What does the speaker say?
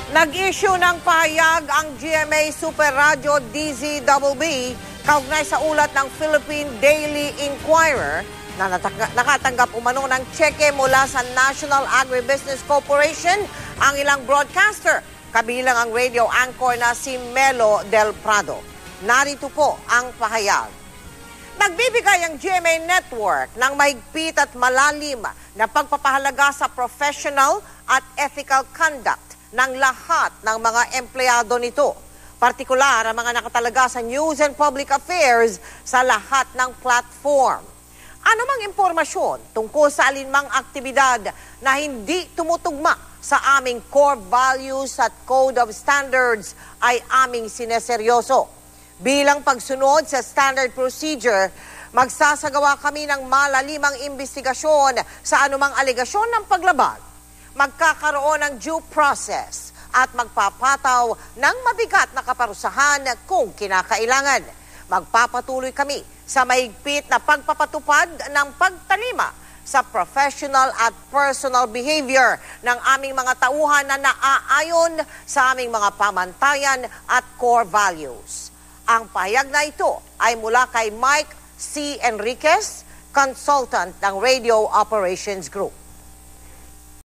Nag-issue ng pahayag ang GMA Super Radio DZBB kaugnay sa ulat ng Philippine Daily Inquirer na nakatanggap umano ng tseke mula sa National Agribusiness Corporation ang ilang broadcaster, kabilang ang radio anchor na si Melo Del Prado. Narito po ang pahayag. Nagbibigay ang GMA Network ng mahigpit at malalim na pagpapahalaga sa professional at ethical conduct ng lahat ng mga empleyado nito. Partikular ang mga nakatalaga sa news and public affairs sa lahat ng platform. Anumang impormasyon tungkol sa alinmang aktibidad na hindi tumutugma sa aming core values at code of standards ay aming sineseryoso. Bilang pagsunod sa standard procedure, magsasagawa kami ng malalimang investigasyon sa anumang alegasyon ng paglabag. Magkakaroon ng due process at magpapataw ng mabigat na kaparusahan kung kinakailangan. Magpapatuloy kami sa mahigpit na pagpapatupad ng pagtalima sa professional at personal behavior ng aming mga tauhan na naaayon sa aming mga pamantayan at core values. Ang pahayag na ito ay mula kay Mike C. Enriquez, consultant ng Radio Operations Group.